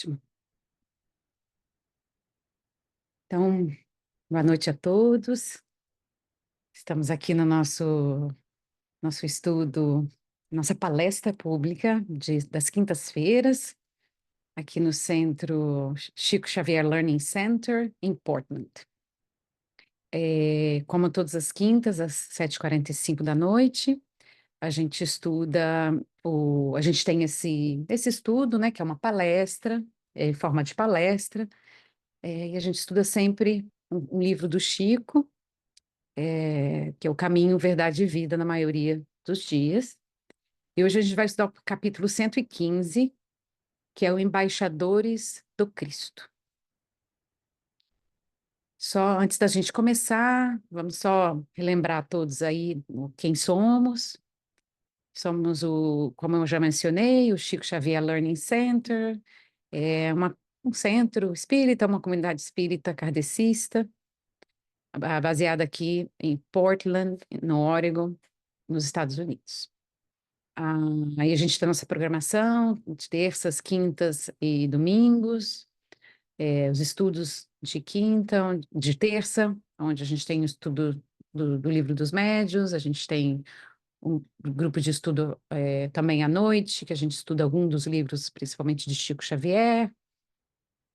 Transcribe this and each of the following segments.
Ótimo. Então, boa noite a todos. Estamos aqui no nosso estudo, nossa palestra pública das quintas-feiras, aqui no Centro Chico Xavier Learning Center, em Portland. Como todas as quintas, às 7h45 da noite, a gente estuda, a gente tem esse estudo, né, que é uma palestra, em forma de palestra, e a gente estuda sempre um livro do Chico, que é o Caminho, Verdade e Vida na maioria dos dias. E hoje a gente vai estudar o capítulo 115, que é o Embaixadores do Cristo. Só antes da gente começar, vamos só relembrar todos aí quem somos. Somos como eu já mencionei, o Chico Xavier Learning Center, é um centro espírita, uma comunidade espírita kardecista, baseada aqui em Portland, no Oregon, nos Estados Unidos. Aí a gente tem nossa programação de terças, quintas e domingos, os estudos de terça, onde a gente tem o estudo do Livro dos Médiuns, a gente tem um grupo de estudo também à noite, que a gente estuda algum dos livros, principalmente de Chico Xavier.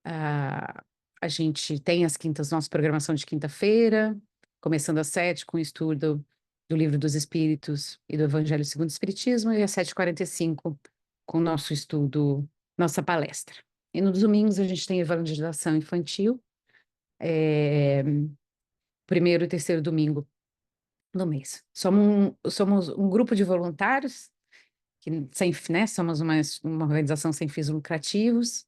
A gente tem as quintas, nossa programação de quinta-feira, começando às 7 com o estudo do Livro dos Espíritos e do Evangelho segundo o Espiritismo, e às 7h45 com o nosso estudo, nossa palestra. E nos domingos a gente tem evangelização infantil, primeiro e terceiro domingo do mês. Somos um grupo de voluntários, né, somos uma organização sem fins lucrativos,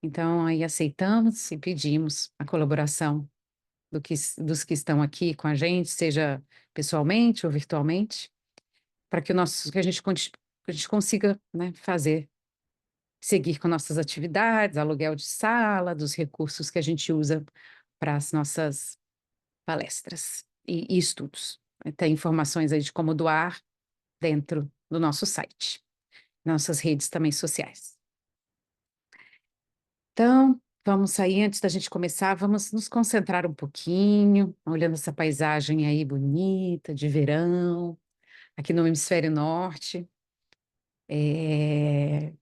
então aí aceitamos e pedimos a colaboração dos que estão aqui com a gente, seja pessoalmente ou virtualmente, para que a gente consiga, né, seguir com nossas atividades, aluguel de sala, dos recursos que a gente usa para as nossas palestras e estudos. Tem informações aí de como doar dentro do nosso site, nossas redes também sociais. Então, vamos sair, antes da gente começar, vamos nos concentrar um pouquinho, olhando essa paisagem aí bonita, de verão, aqui no hemisfério norte,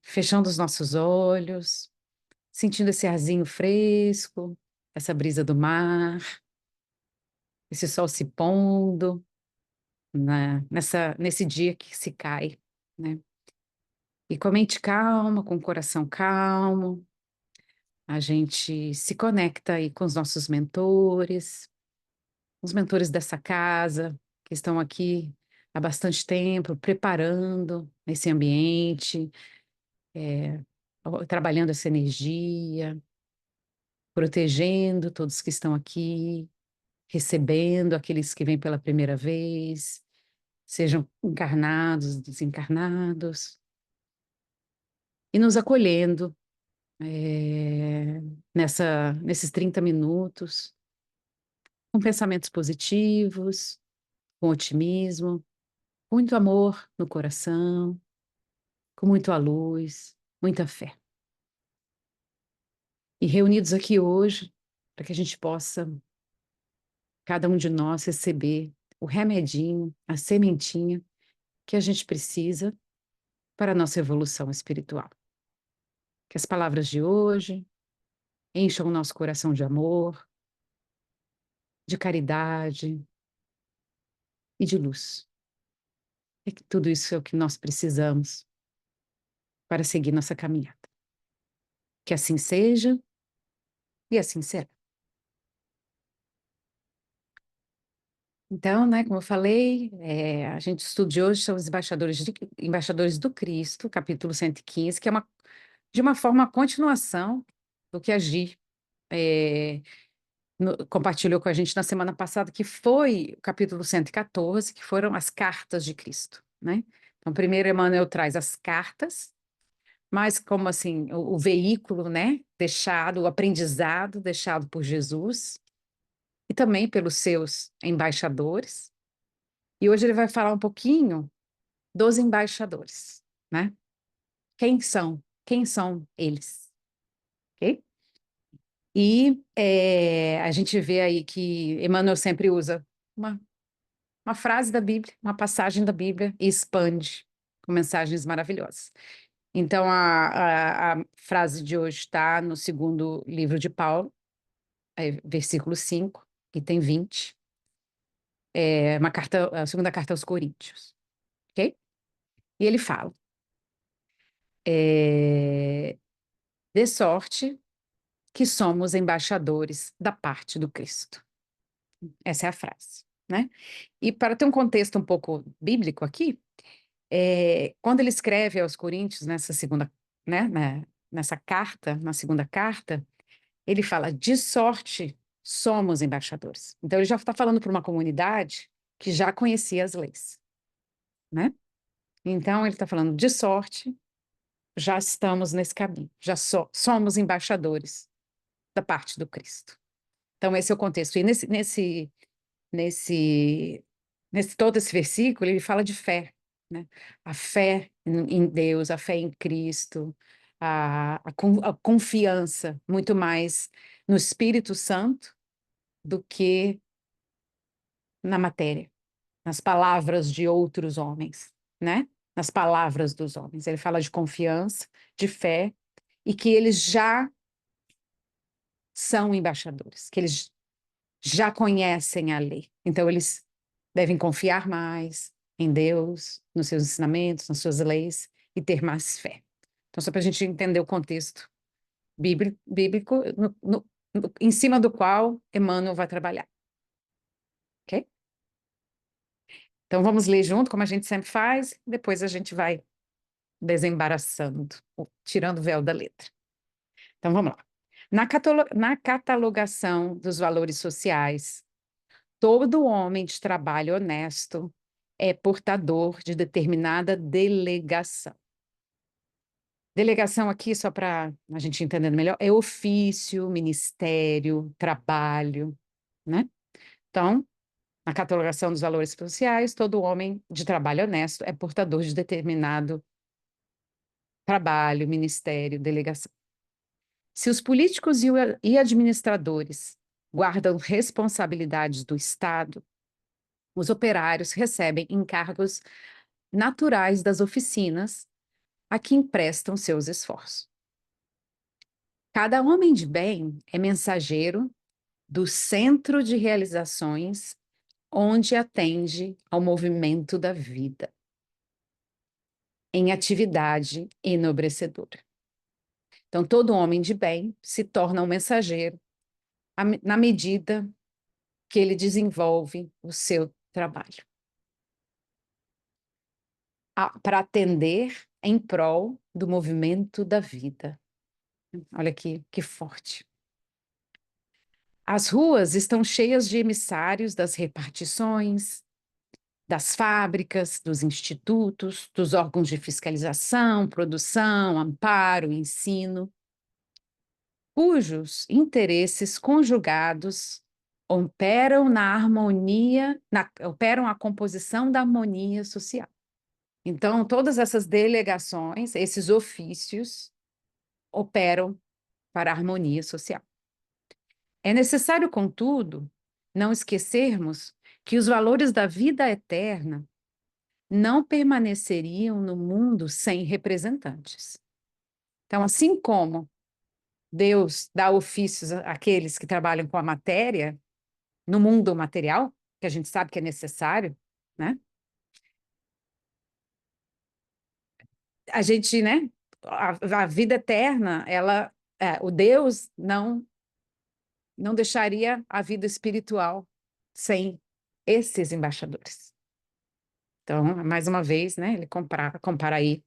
fechando os nossos olhos, sentindo esse arzinho fresco, essa brisa do mar, esse sol se pondo, nesse dia que se cai, né? E com a mente calma, com o coração calmo, a gente se conecta aí com os nossos mentores, os mentores dessa casa, que estão aqui há bastante tempo, preparando esse ambiente, trabalhando essa energia, protegendo todos que estão aqui, recebendo aqueles que vêm pela primeira vez, sejam encarnados, desencarnados, e nos acolhendo nesses 30 minutos, com pensamentos positivos, com otimismo, muito amor no coração, com muita luz, muita fé. E reunidos aqui hoje, para que a gente possa, cada um de nós, receber o remedinho, a sementinha que a gente precisa para a nossa evolução espiritual. Que as palavras de hoje encham o nosso coração de amor, de caridade e de luz. É que tudo isso é o que nós precisamos para seguir nossa caminhada. Que assim seja e assim será. Então, né, como eu falei, a gente estuda de hoje são os embaixadores do Cristo, capítulo 115, que é de uma forma a continuação do que a Gi compartilhou com a gente na semana passada, que foi o capítulo 114, que foram as cartas de Cristo, né? Então, primeiro Emmanuel traz as cartas, mas como assim, o veículo, né, o aprendizado deixado por Jesus e também pelos seus embaixadores. E hoje ele vai falar um pouquinho dos embaixadores, né? Quem são? Quem são eles? ok? E a gente vê aí que Emmanuel sempre usa uma, uma frase da Bíblia, uma passagem da Bíblia e expande com mensagens maravilhosas. Então, a frase de hoje está no segundo livro de Paulo, versículo 5, item 20. É uma carta, a segunda carta aos Coríntios, ok? E ele fala, de sorte que somos embaixadores da parte do Cristo. Essa é a frase, né? E para ter um contexto um pouco bíblico aqui, quando ele escreve aos Coríntios, nessa segunda, nessa carta, na segunda carta, ele fala, de sorte somos embaixadores. Então, ele já está falando para uma comunidade que já conhecia as leis, né? Então, ele está falando, de sorte, já estamos nesse caminho, já somos embaixadores da parte do Cristo. Então, esse é o contexto. E nesse, nesse todo esse versículo, ele fala de fé, né? A fé em Deus, a fé em Cristo, a confiança muito mais no Espírito Santo do que na matéria, nas palavras de outros homens, né? Nas palavras dos homens. Ele fala de confiança, de fé, e que eles já são embaixadores, que eles já conhecem a lei. Então, eles devem confiar mais em Deus, nos seus ensinamentos, nas suas leis e ter mais fé. Então, só para a gente entender o contexto bíblico em cima do qual Emmanuel vai trabalhar. Ok? Então, vamos ler junto, como a gente sempre faz, depois a gente vai desembaraçando, tirando o véu da letra. Então, vamos lá. Na catalogação dos valores sociais, todo homem de trabalho honesto é portador de determinada delegação. Delegação aqui, só para a gente entender melhor, é ofício, ministério, trabalho, né? Então, na catalogação dos valores sociais, todo homem de trabalho honesto é portador de determinado trabalho, ministério, delegação. Se os políticos e administradores guardam responsabilidades do Estado, os operários recebem encargos naturais das oficinas a que emprestam seus esforços. Cada homem de bem é mensageiro do centro de realizações onde atende ao movimento da vida, em atividade enobrecedora. Então, todo homem de bem se torna um mensageiro na medida que ele desenvolve o seu trabalho, para atender em prol do movimento da vida. Olha que forte. As ruas estão cheias de emissários das repartições, das fábricas, dos institutos, dos órgãos de fiscalização, produção, amparo, ensino, cujos interesses conjugados operam a composição da harmonia social. Então, todas essas delegações, esses ofícios, operam para a harmonia social. É necessário, contudo, não esquecermos que os valores da vida eterna não permaneceriam no mundo sem representantes. Então, assim como Deus dá ofícios àqueles que trabalham com a matéria, no mundo material, que a gente sabe que é necessário, né? A gente, né? A vida eterna, o Deus não deixaria a vida espiritual sem esses embaixadores. Então, mais uma vez, né? Ele compara aí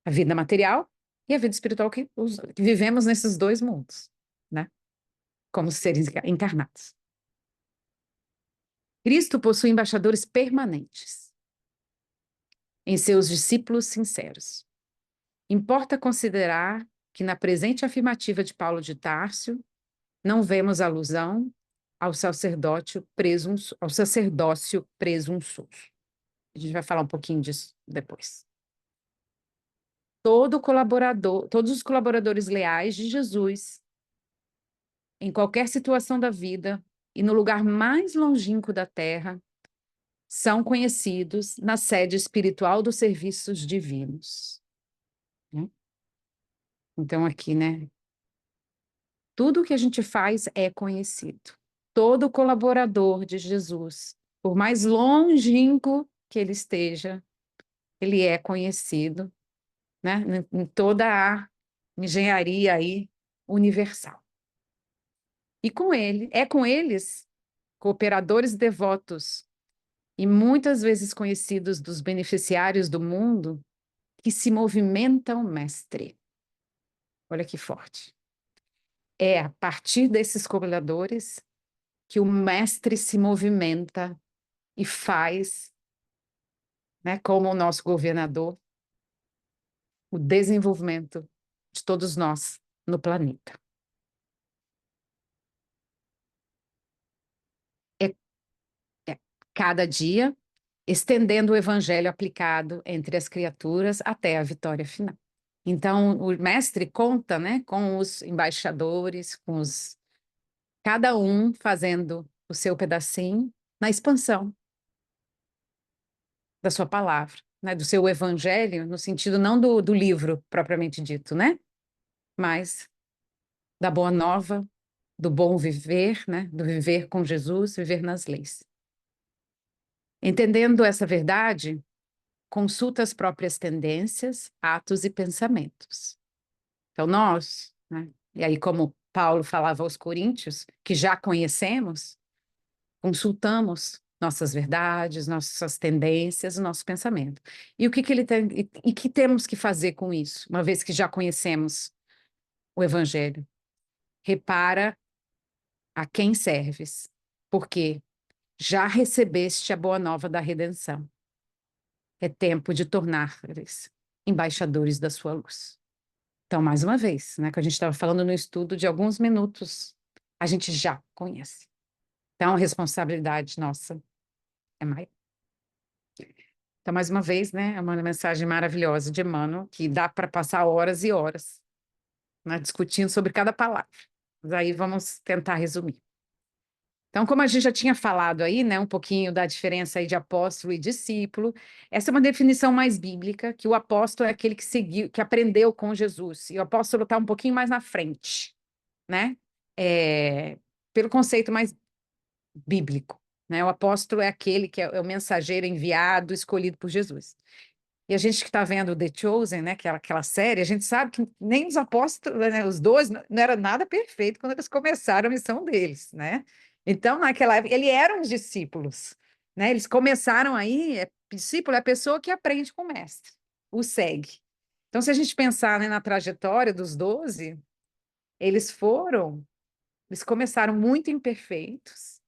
a vida material e a vida espiritual que vivemos nesses dois mundos, né? Como seres encarnados. Cristo possui embaixadores permanentes em seus discípulos sinceros. Importa considerar que na presente afirmativa de Paulo de Tárcio não vemos alusão ao sacerdócio presunçoso. A gente vai falar um pouquinho disso depois. todo colaborador, todos os colaboradores leais de Jesus, em qualquer situação da vida e no lugar mais longínquo da terra, são conhecidos na sede espiritual dos serviços divinos. Né? Então, aqui, né? Tudo que a gente faz é conhecido. Todo colaborador de Jesus, por mais longínquo que ele esteja, ele é conhecido, né? Em toda a engenharia aí universal. E com eles, cooperadores devotos e muitas vezes conhecidos dos beneficiários do mundo, que se movimenta o mestre. Olha que forte. É a partir desses cooperadores que o mestre se movimenta e faz, né, como o nosso governador, o desenvolvimento de todos nós no planeta. É, é cada dia estendendo o evangelho aplicado entre as criaturas até a vitória final. Então, o mestre conta, né, com os embaixadores, cada um fazendo o seu pedacinho na expansão da sua palavra, né, do seu evangelho, no sentido não do livro propriamente dito, né, mas da boa nova, do bom viver, né, do viver com Jesus, viver nas leis. Entendendo essa verdade, consulta as próprias tendências, atos e pensamentos. Então, nós, né, e aí, como Paulo falava aos Coríntios, que já conhecemos, consultamos nossas verdades, nossas tendências, nosso pensamento. E o que ele tem, e que temos que fazer com isso, uma vez que já conhecemos o Evangelho? Repara a quem serves, porque já recebeste a boa nova da redenção. É tempo de tornar-lhes embaixadores da sua luz. Então, mais uma vez, né, que a gente estava falando no estudo de alguns minutos, a gente já conhece. Então, a responsabilidade nossa é maior. Então, mais uma vez, né, é uma mensagem maravilhosa de Emmanuel, que dá para passar horas e horas, né, discutindo sobre cada palavra. Mas aí vamos tentar resumir. Então, como a gente já tinha falado aí, né, um pouquinho da diferença aí de apóstolo e discípulo, essa é uma definição mais bíblica, que o apóstolo é aquele que seguiu, que aprendeu com Jesus, e o apóstolo está um pouquinho mais na frente, né? Pelo conceito mais bíblico, né? O apóstolo é aquele que é o mensageiro enviado, escolhido por Jesus. E a gente que está vendo The Chosen, né, que é aquela série, a gente sabe que nem os apóstolos, né, os 12, não era nada perfeito quando eles começaram a missão deles, né? Então, naquela época, eles eram os discípulos, né? Eles começaram aí, discípulo é a pessoa que aprende com o mestre, o segue. Então, se a gente pensar, né, na trajetória dos 12, eles eles começaram muito imperfeitos,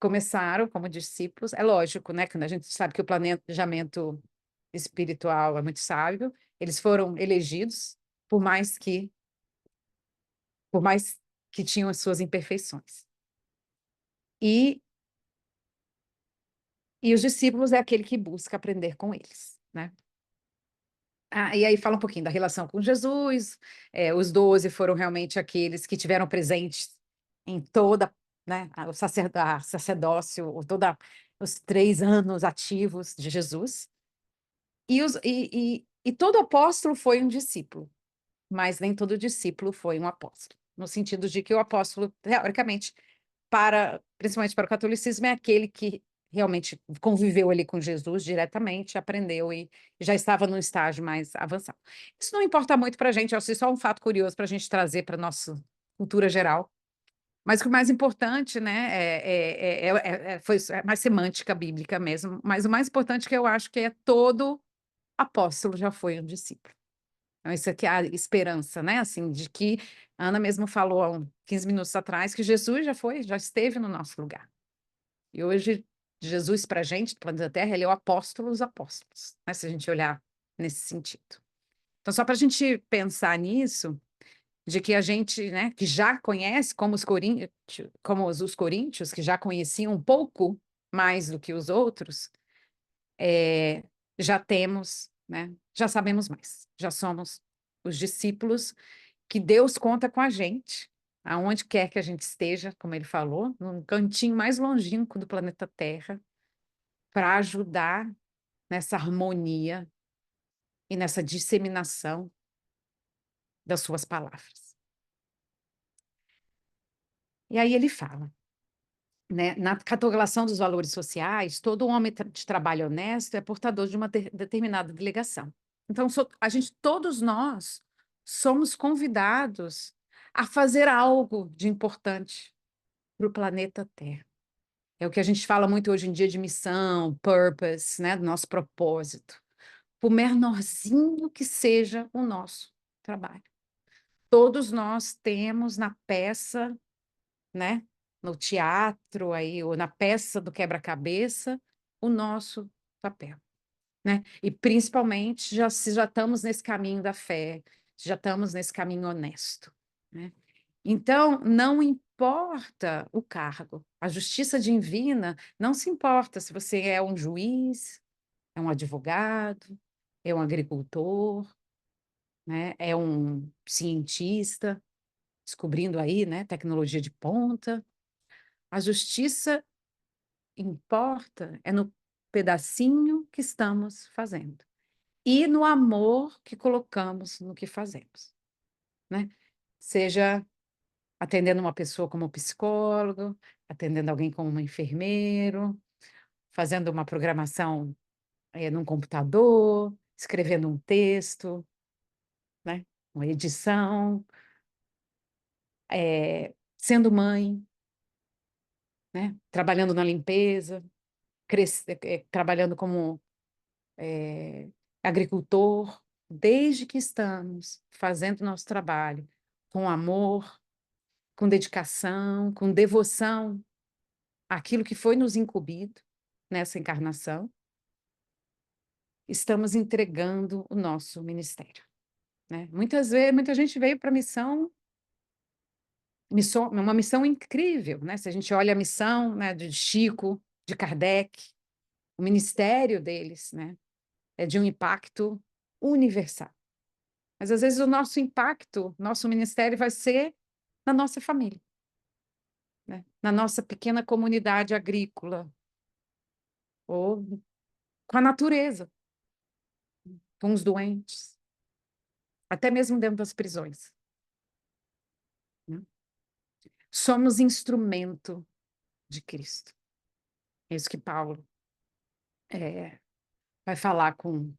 começaram como discípulos, é lógico, né, quando a gente sabe que o planejamento espiritual é muito sábio, eles foram elegidos por mais que por mais que tinham as suas imperfeições. E os discípulos é aquele que busca aprender com eles, né? E aí fala um pouquinho da relação com Jesus, os 12 foram realmente aqueles que tiveram presentes em toda, né, a sacerdócio, toda os 3 anos ativos de Jesus, e todo apóstolo foi um discípulo, mas nem todo discípulo foi um apóstolo, no sentido de que o apóstolo, teoricamente, principalmente para o catolicismo, é aquele que realmente conviveu ali com Jesus diretamente, aprendeu e já estava num estágio mais avançado. Isso não importa muito para a gente, é só um fato curioso para a gente trazer para a nossa cultura geral. Mas o que é mais importante, né, é mais semântica bíblica mesmo, mas o mais importante que eu acho que é todo apóstolo já foi um discípulo. Então, isso aqui é a esperança, né? Assim, de que a Ana mesmo falou há 15 minutos atrás que Jesus já esteve no nosso lugar. E hoje, Jesus, para a gente, do planeta Terra, ele é o apóstolo dos apóstolos, né? Se a gente olhar nesse sentido. Então, só para a gente pensar nisso, de que a gente, né, que já conhece, como os coríntios, que já conheciam um pouco mais do que os outros, já temos né? Já sabemos mais, já somos os discípulos que Deus conta com a gente, aonde quer que a gente esteja, como ele falou, num cantinho mais longínquo do planeta Terra, para ajudar nessa harmonia e nessa disseminação das suas palavras. E aí ele fala, né, na catalogação dos valores sociais, todo homem de trabalho honesto é portador de uma determinada delegação. Então, todos nós somos convidados a fazer algo de importante para o planeta Terra. É o que a gente fala muito hoje em dia de missão, purpose, né, do nosso propósito. Por menorzinho que seja o nosso trabalho. Todos nós temos na peça, né, no teatro aí, ou na peça do quebra-cabeça, o nosso papel, né? E principalmente se já estamos nesse caminho da fé, já estamos nesse caminho honesto, né? Então, não importa o cargo, a justiça divina não se importa se você é um juiz, é um advogado, é um agricultor, né? É um cientista, descobrindo aí, né, tecnologia de ponta. A justiça importa é no pedacinho que estamos fazendo e no amor que colocamos no que fazemos, né? Seja atendendo uma pessoa como psicólogo, atendendo alguém como um enfermeiro, fazendo uma programação num computador, escrevendo um texto, né? Uma edição, sendo mãe, né? Trabalhando na limpeza, trabalhando como agricultor, desde que estamos fazendo nosso trabalho com amor, com dedicação, com devoção àquilo que foi nos incumbido nessa encarnação, estamos entregando o nosso ministério, né? Muitas vezes, muita gente veio para a uma missão incrível, né? Se a gente olha a missão, né, de Chico, de Kardec, o ministério deles, né, é de um impacto universal. Mas às vezes o nosso impacto, nosso ministério vai ser na nossa família, né? Na nossa pequena comunidade agrícola, ou com a natureza, com os doentes, até mesmo dentro das prisões, né? Somos instrumento de Cristo. É isso que Paulo vai falar com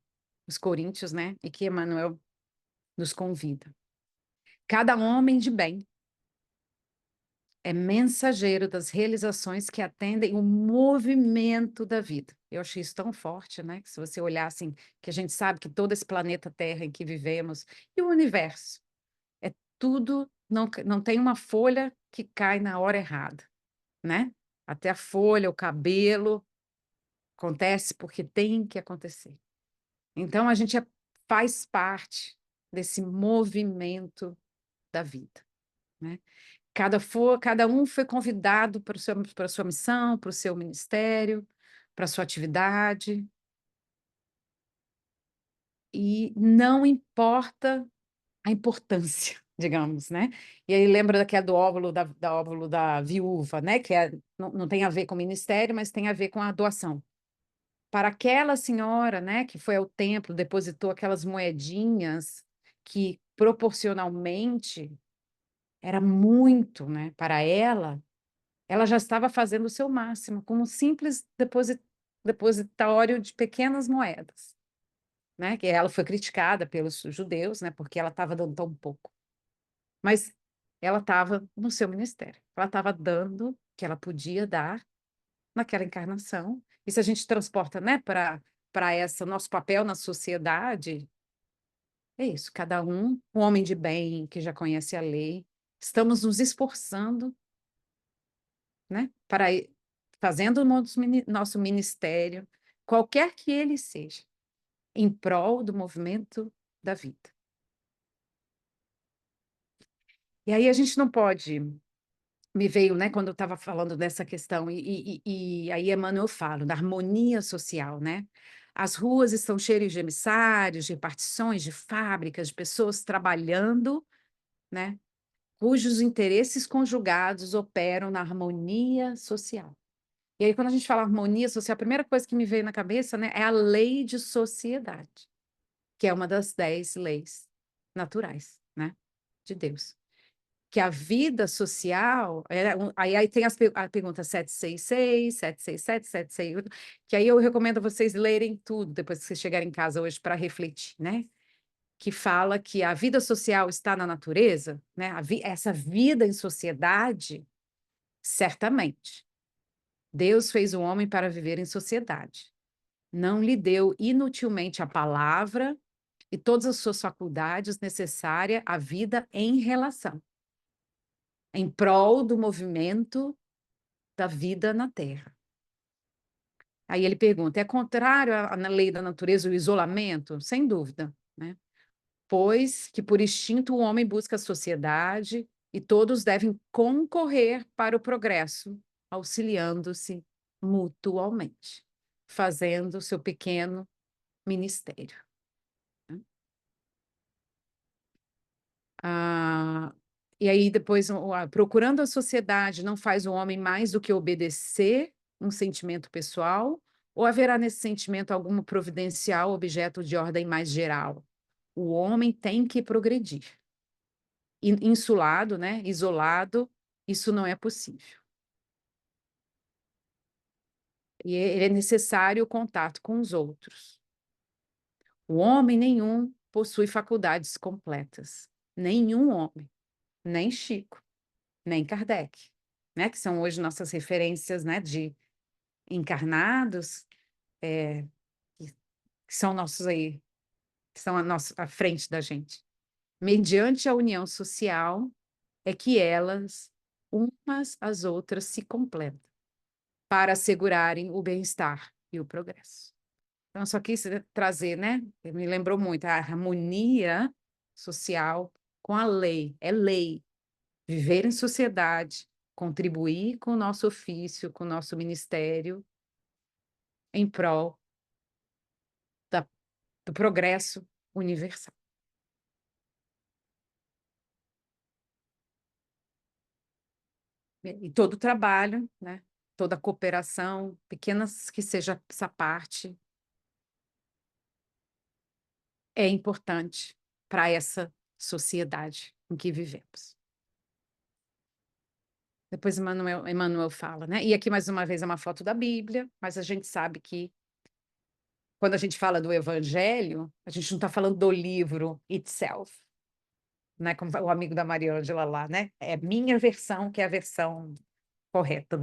os coríntios, né? E que Emmanuel nos convida. Cada homem de bem é mensageiro das realizações que atendem o movimento da vida. Eu achei isso tão forte, né? Que se você olhar assim, que a gente sabe que todo esse planeta Terra em que vivemos e o universo, é tudo, não tem uma folha que cai na hora errada, né? Até a folha, o cabelo, acontece porque tem que acontecer. Então, faz parte desse movimento da vida, né? Cada um foi convidado para a sua missão, para o seu ministério, para a sua atividade, e não importa a importância, digamos, né? E aí lembra daquela do óvulo da óvulo da viúva, né? Que não tem a ver com o ministério, mas tem a ver com a doação. Para aquela senhora, né, que foi ao templo, depositou aquelas moedinhas que proporcionalmente era muito, né, para ela já estava fazendo o seu máximo, com um simples depositório de pequenas moedas, né? Que ela foi criticada pelos judeus, né? Porque ela estava dando tão pouco. Mas ela estava no seu ministério. Ela estava dando o que ela podia dar naquela encarnação. E se a gente transporta, né, para esse nosso papel na sociedade, é isso, cada um homem de bem, que já conhece a lei, estamos nos esforçando, né, fazendo o nosso ministério, qualquer que ele seja, em prol do movimento da vida. E aí a gente não pode, me veio, né, quando eu estava falando dessa questão, e aí Emmanuel fala da harmonia social, né? As ruas estão cheias de emissários, de repartições, de fábricas, de pessoas trabalhando, né? Cujos interesses conjugados operam na harmonia social. E aí, quando a gente fala harmonia social, a primeira coisa que me veio na cabeça, né, é a lei de sociedade, que é uma das 10 leis naturais, né, de Deus. Que a vida social, aí tem a pergunta 766, 767, 768, que aí eu recomendo vocês lerem tudo depois que vocês chegarem em casa hoje para refletir, né? Que fala que a vida social está na natureza, né? Essa vida em sociedade, certamente. Deus fez o homem para viver em sociedade. Não lhe deu inutilmente a palavra e todas as suas faculdades necessárias à vida em relação, em prol do movimento da vida na Terra. Aí ele pergunta: é contrário à lei da natureza o isolamento? Sem dúvida, né? Pois que por instinto o homem busca a sociedade e todos devem concorrer para o progresso, auxiliando-se mutualmente, fazendo o seu pequeno ministério, né? Ah, e aí depois, procurando a sociedade não faz o homem mais do que obedecer um sentimento pessoal, ou haverá nesse sentimento algum providencial objeto de ordem mais geral? O homem tem que progredir. Insulado, né, isolado, isso não é possível. E é necessário o contato com os outros. O homem nenhum possui faculdades completas. Nenhum homem, nem Chico, nem Kardec, né, que são hoje nossas referências, né, de encarnados, que são nossos aí, que são à frente da gente. Mediante a união social é que elas, umas às outras, se completam para assegurarem o bem-estar e o progresso. Então, só quis trazer, né? Me lembrou muito a harmonia social com a lei. É lei. Viver em sociedade, contribuir com o nosso ofício, com o nosso ministério, em prol da, do progresso universal. E todo o trabalho, né? Toda a cooperação, pequenas que seja essa parte, é importante para essa sociedade em que vivemos. Depois Emmanuel fala, né? E aqui, mais uma vez, é uma foto da Bíblia, mas a gente sabe que, quando a gente fala do Evangelho, a gente não está falando do livro itself, né? Como o amigo da Mariângela lá, né? É minha versão, que é a versão correta,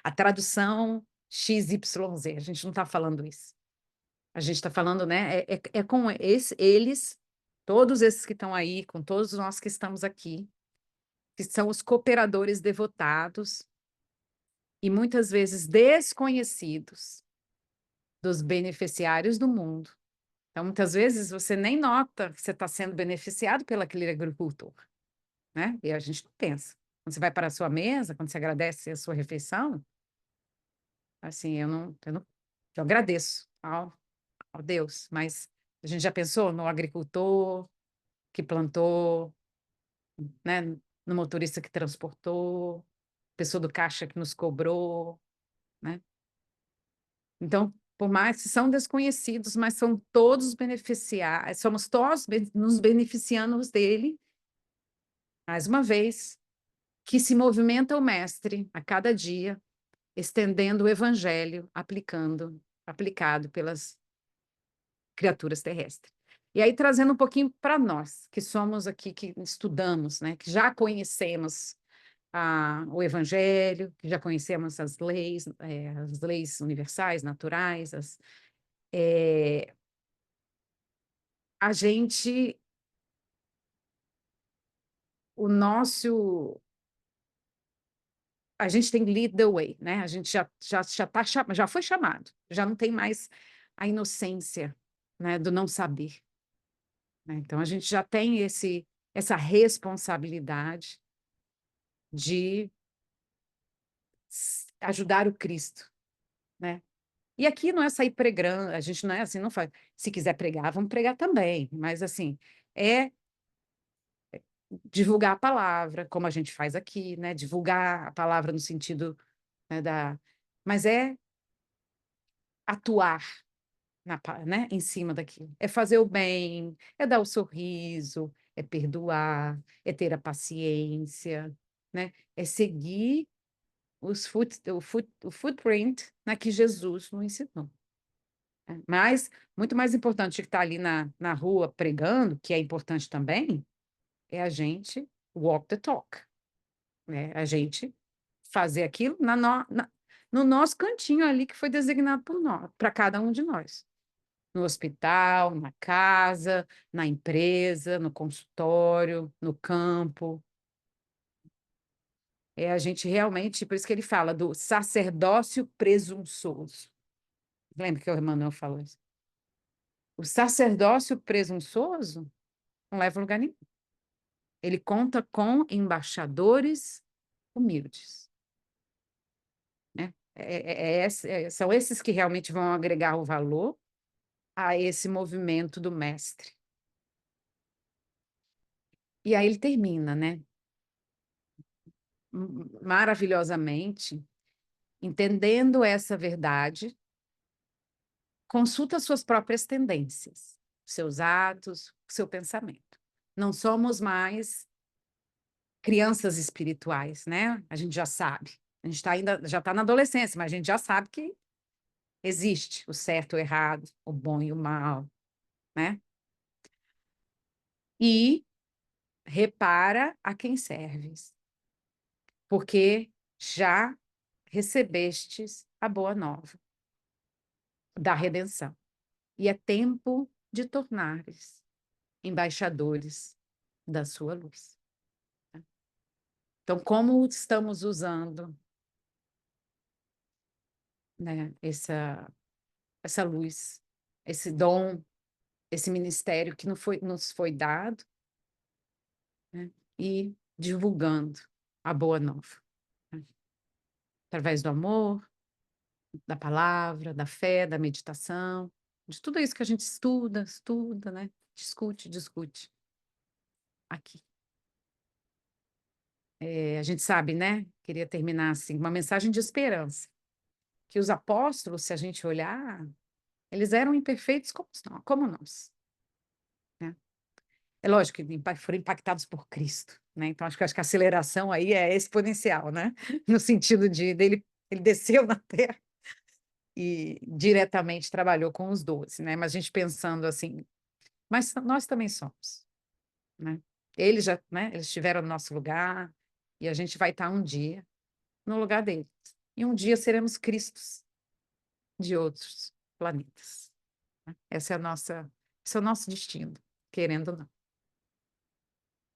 a tradução XYZ. A gente não está falando isso. A gente está falando, né? É com eles, todos esses que estão aí, com todos nós que estamos aqui, que são os cooperadores devotados e muitas vezes desconhecidos dos beneficiários do mundo. Então, muitas vezes você nem nota que você está sendo beneficiado pelo aquele agricultor, né? E a gente não pensa. Quando você vai para a sua mesa, quando você agradece a sua refeição, assim, eu agradeço ao Deus, mas a gente já pensou no agricultor que plantou, né? No motorista que transportou, pessoa do caixa que nos cobrou, né? Então, por mais que são desconhecidos, mas são todos beneficiados, somos todos nos beneficiando dele, mais uma vez, que se movimenta o mestre a cada dia, estendendo o evangelho, aplicado pelas criaturas terrestres. E aí, trazendo um pouquinho para nós, que somos aqui, que estudamos, né, que já conhecemos o evangelho, que já conhecemos as leis universais, naturais, a gente, o nosso, a gente tem lead the way, né? A gente já foi chamado, já não tem mais a inocência, né, do não saber, né? Então a gente já tem essa responsabilidade de ajudar o Cristo, né? E aqui não é sair pregando, a gente não é assim, não faz. Se quiser pregar, vamos pregar também, mas assim, é divulgar a palavra, como a gente faz aqui, né? Divulgar a palavra no sentido, né, mas é atuar né, em cima daquilo. É fazer o bem, é dar o sorriso, é perdoar, é ter a paciência, né? É seguir o footprint, né, que Jesus nos ensinou. Né? Mas, muito mais importante que estar ali na rua pregando, que é importante também, é a gente walk the talk, né? A gente fazer aquilo no nosso cantinho ali que foi designado por nós, para cada um de nós. No hospital, na casa, na empresa, no consultório, no campo. É a gente realmente, por isso que ele fala do sacerdócio presunçoso. Lembra que o Emmanuel falou isso? O sacerdócio presunçoso não leva a lugar nenhum. Ele conta com embaixadores humildes, né? São esses que realmente vão agregar o valor a esse movimento do mestre. E aí ele termina, né? Maravilhosamente, entendendo essa verdade, consulta suas próprias tendências, seus atos, seu pensamento. Não somos mais crianças espirituais, né? A gente já sabe. A gente já está na adolescência, mas a gente já sabe que existe o certo, o errado, o bom e o mal, né? E repara a quem serves, porque já recebestes a boa nova da redenção. E é tempo de tornares embaixadores da sua luz. Então, como estamos usando, né, essa luz, esse dom, esse ministério que nos foi dado, né, e divulgando a boa nova, né, através do amor, da palavra, da fé, da meditação, de tudo isso que a gente estuda, né, discute aqui. A gente sabe, né? Queria terminar assim, uma mensagem de esperança. Que os apóstolos, se a gente olhar, eles eram imperfeitos como nós, né? É lógico que foram impactados por Cristo, né? Então, acho que a aceleração aí é exponencial, né? No sentido dele, ele desceu na Terra e diretamente trabalhou com os 12, né? Mas a gente pensando assim, mas nós também somos, né? Eles já, né? Eles estiveram no nosso lugar e a gente vai estar um dia no lugar deles. E um dia seremos Cristos de outros planetas, né? Esse é o nosso destino, querendo ou não.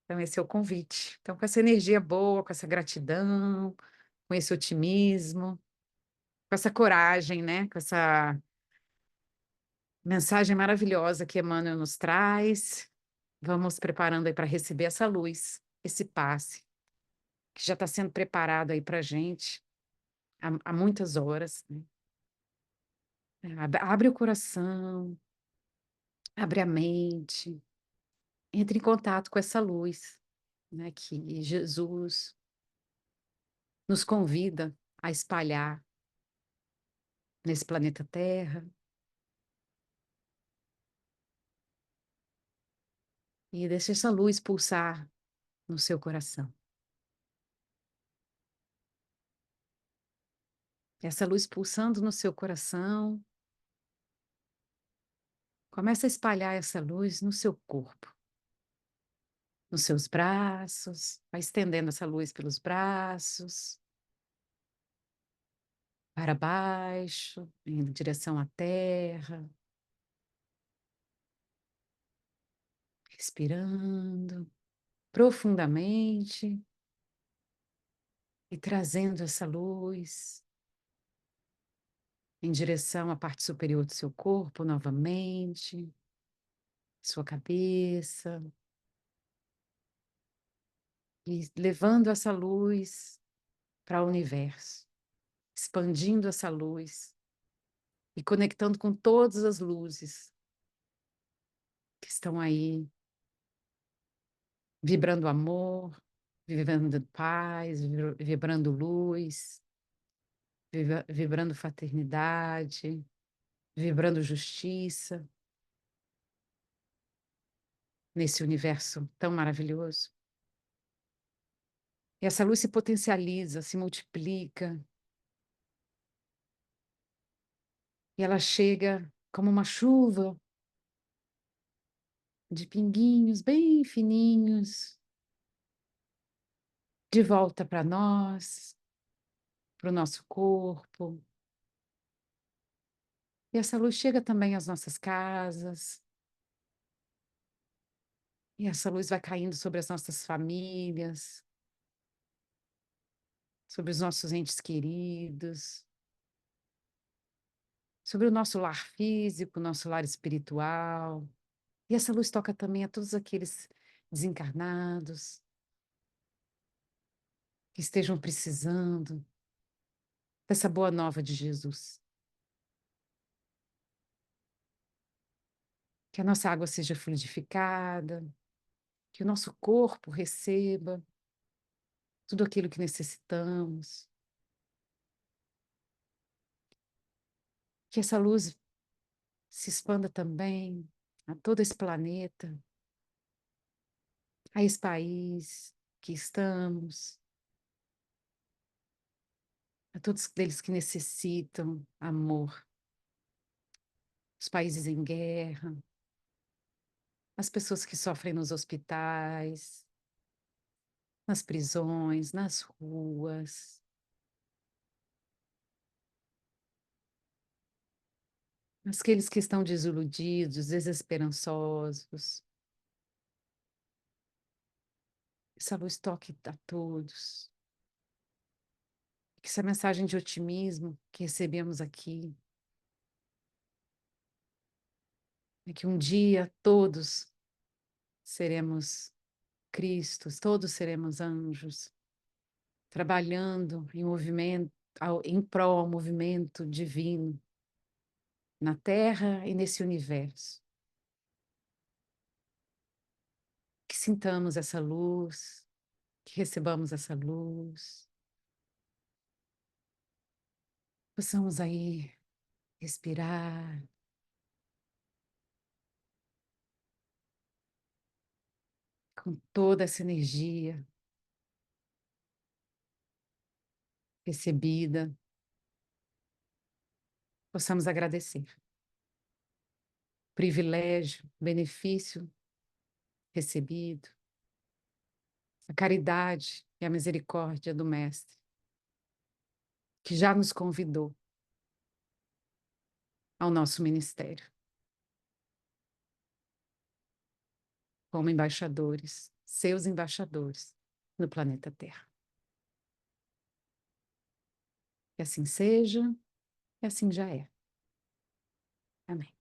Então, esse é o convite. Então, com essa energia boa, com essa gratidão, com esse otimismo, com essa coragem, né? Com essa mensagem maravilhosa que Emmanuel nos traz, vamos preparando aí para receber essa luz, esse passe, que já está sendo preparado aí para a gente há muitas horas, né? Abre o coração, abre a mente, entre em contato com essa luz, né, que Jesus nos convida a espalhar nesse planeta Terra. E deixe essa luz pulsar no seu coração. Essa luz pulsando no seu coração, começa a espalhar essa luz no seu corpo, nos seus braços, vai estendendo essa luz pelos braços, para baixo, em direção à terra, respirando profundamente e trazendo essa luz em direção à parte superior do seu corpo novamente, sua cabeça, e levando essa luz para o universo, expandindo essa luz e conectando com todas as luzes que estão aí, vibrando amor, vibrando paz, vibrando luz, vibrando fraternidade, vibrando justiça, nesse universo tão maravilhoso. E essa luz se potencializa, se multiplica, e ela chega como uma chuva de pinguinhos bem fininhos, de volta para nós, para o nosso corpo. E essa luz chega também às nossas casas, e essa luz vai caindo sobre as nossas famílias, sobre os nossos entes queridos, sobre o nosso lar físico, nosso lar espiritual. E essa luz toca também a todos aqueles desencarnados que estejam precisando dessa boa nova de Jesus. Que a nossa água seja fluidificada, que o nosso corpo receba tudo aquilo que necessitamos, que essa luz se expanda também a todo esse planeta, a esse país que estamos, a todos aqueles que necessitam amor, os países em guerra, as pessoas que sofrem nos hospitais, nas prisões, nas ruas, aqueles que estão desiludidos, desesperançosos. Essa luz toque a todos. Que essa mensagem de otimismo que recebemos aqui é que um dia todos seremos Cristos, todos seremos anjos, trabalhando em movimento, em prol ao movimento divino na Terra e nesse universo. Que sintamos essa luz, que recebamos essa luz, possamos aí respirar, com toda essa energia recebida, possamos agradecer. Privilégio, benefício recebido, a caridade e a misericórdia do Mestre, que já nos convidou ao nosso ministério, como embaixadores, seus embaixadores no planeta Terra. Que assim seja, e assim já é. Amém.